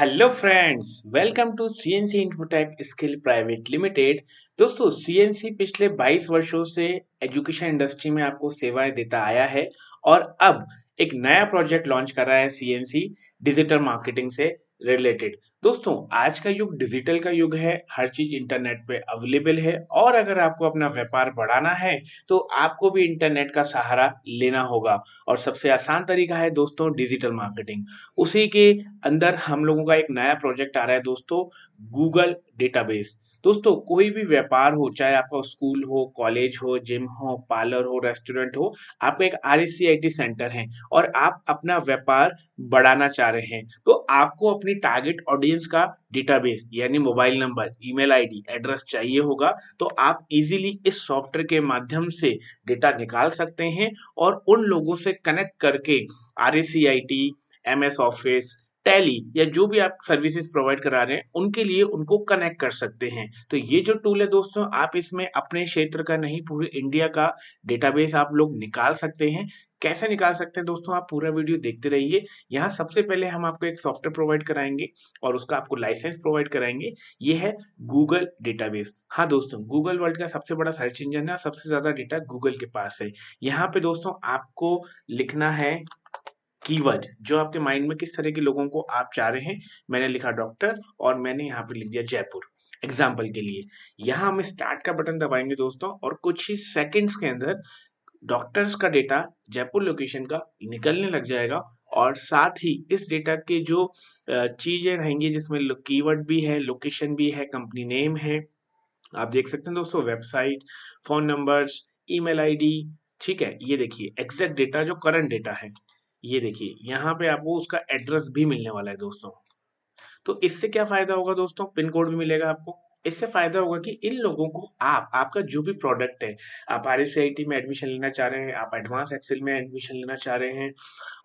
Hello friends, welcome to CNC infotech skill private limited. दोस्तों, CNC पिछले 22 वर्षों से एजुकेशन इंडस्ट्री में आपको सेवाएं देता आया है और अब एक नया प्रोजेक्ट लॉन्च कर रहा है सीएनसी डिजिटल मार्केटिंग से रिलेटेड। दोस्तों, आज का युग डिजिटल का युग है, हर चीज इंटरनेट पे अवेलेबल है और अगर आपको अपना व्यापार बढ़ाना है तो आपको भी इंटरनेट का सहारा लेना होगा और सबसे आसान तरीका है दोस्तों डिजिटल मार्केटिंग। उसी के अंदर हम लोगों का एक नया प्रोजेक्ट आ रहा है दोस्तों, गूगल डेटाबेस। दोस्तों, कोई भी व्यापार हो, चाहे आपका स्कूल हो, कॉलेज हो, जिम हो, पार्लर हो, रेस्टोरेंट हो, आपका एक आरएससीआईटी सेंटर है और आप अपना व्यापार बढ़ाना चाह रहे हैं, तो आपको अपनी टारगेट ऑडियंस का डेटाबेस यानी mobile number, email ID, address चाहिए होगा। तो आप इजीली इस सॉफ्टवेयर के माध्यम से डेटा निकाल सकते हैं और उन लोगों से कनेक्ट करके आरएससीआईटी, एमएस ऑफिस, टैली या जो भी आप सर्विसेज प्रोवाइड करा रहे हैं उनके लिए उनको कनेक्ट कर सकते हैं। तो ये जो टूल है दोस्तों, आप इसमें अपने क्षेत्र का नहीं पूरे इंडिया का डेटाबेस आप लोग निकाल सकते हैं। कैसे निकाल सकते हैं दोस्तों, आप पूरा वीडियो देखते रहिए। यहाँ सबसे पहले हम आपको एक सॉफ्टवेयर प्रोवाइड कराएंगे और उसका आपको लाइसेंस प्रोवाइड कराएंगे। ये है गूगल डेटाबेस। हाँ दोस्तों, गूगल वर्ल्ड का सबसे बड़ा सर्च इंजन है और सबसे ज्यादा डेटा गूगल के पास है। यहाँ पे दोस्तों आपको लिखना है कीवर्ड, जो आपके माइंड में किस तरह के लोगों को आप चाह रहे हैं। मैंने लिखा डॉक्टर और मैंने यहाँ पे लिख दिया जयपुर एग्जाम्पल के लिए। यहाँ हम स्टार्ट का बटन दबाएंगे दोस्तों और कुछ ही सेकंड्स के अंदर डॉक्टर्स का डेटा जयपुर लोकेशन का निकलने लग जाएगा और साथ ही इस डेटा के जो चीजें रहेंगी जिसमें कीवर्ड भी है, लोकेशन भी है, कंपनी नेम है, आप देख सकते हैं दोस्तों, website, phone numbers, email ID. ठीक है, ये देखिए एग्जैक्ट डेटा जो करंट डेटा है। ये देखिए यहाँ पे आपको उसका एड्रेस भी मिलने वाला है दोस्तों। तो इससे क्या फायदा होगा दोस्तों, पिन कोड भी मिलेगा आपको। इससे फायदा होगा कि इन लोगों को आपका जो भी प्रोडक्ट है, आप आरएसआईटी में एडमिशन लेना चाह रहे हैं, आप एडवांस एक्सेल में एडमिशन लेना चाह रहे हैं,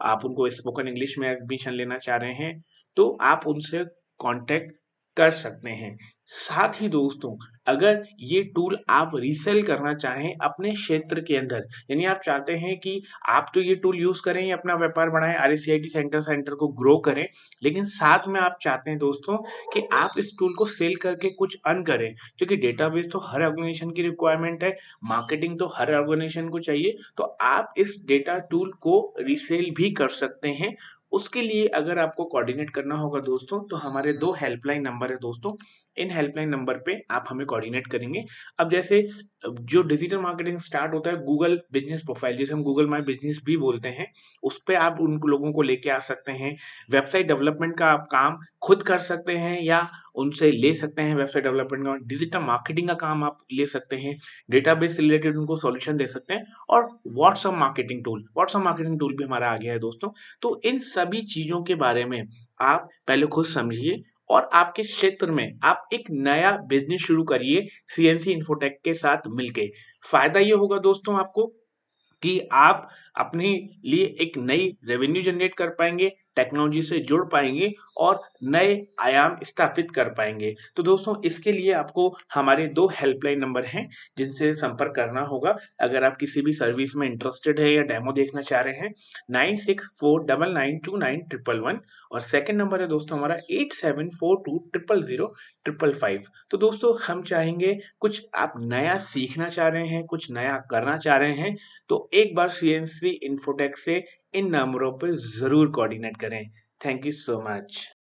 आप उनको स्पोकन इंग्लिश में एडमिशन लेना चाह रहे हैं, तो आप उनसे कांटेक्ट कर सकते हैं। साथ ही दोस्तों, अगर ये टूल आप रीसेल करना चाहें अपने क्षेत्र के अंदर, यानी आप चाहते हैं कि आप तो ये टूल यूज करें, अपना व्यापार बढ़ाएं, आरएससीआईटी सेंटर को ग्रो करें, लेकिन साथ में आप चाहते हैं दोस्तों कि आप इस टूल को सेल करके कुछ अर्न करें, क्योंकि डेटाबेस तो हर ऑर्गेनाइजेशन की रिक्वायरमेंट है, मार्केटिंग तो हर ऑर्गेनाइजेशन को चाहिए, तो आप इस डेटा टूल को रीसेल भी कर सकते हैं। उसके लिए अगर आपको कोऑर्डिनेट करना होगा दोस्तों, तो हमारे 2 हेल्पलाइन नंबर है दोस्तों। इन हेल्पलाइन नंबर पे आप हमें कोऑर्डिनेट करेंगे। अब जैसे जो डिजिटल मार्केटिंग स्टार्ट होता है गूगल बिजनेस प्रोफाइल, जिसे हम गूगल माई बिजनेस भी बोलते हैं, उस पे आप उन लोगों को लेके आ सकते हैं। वेबसाइट डेवलपमेंट का आप काम खुद कर सकते हैं या उनसे ले सकते हैं, वेबसाइट डेवलपमेंट का, डिजिटल मार्केटिंग का काम आप ले सकते हैं, डेटाबेस से रिलेटेड उनको सॉल्यूशन दे सकते हैं और व्हाट्सएप मार्केटिंग टूल भी हमारा आ गया है दोस्तों। तो इन सभी चीजों के बारे में आप पहले खुद समझिए और आपके क्षेत्र में आप एक नया बिजनेस शुरू करिए सीएनसी इन्फोटेक के साथ मिलके। फायदा ये होगा दोस्तों आपको कि आप अपने लिए एक नई रेवेन्यू जनरेट कर पाएंगे, टेक्नोलॉजी से जुड़ पाएंगे और नए आयाम स्थापित कर पाएंगे। तो दोस्तों, इसके लिए आपको हमारे 2 हेल्पलाइन नंबर हैं जिनसे संपर्क करना होगा। अगर आप किसी भी सर्विस में इंटरेस्टेड है या डेमो देखना चाह रहे हैं, 9649929111 और सेकंड नंबर है दोस्तों हमारा 8742000555। तो दोस्तों, हम चाहेंगे कुछ आप नया सीखना चाह रहे हैं, कुछ नया करना चाह रहे हैं, तो एक बार सीएनसी इन्फोटेक से इन नंबरों पे जरूर कोऑर्डिनेट करें। Thank you so much.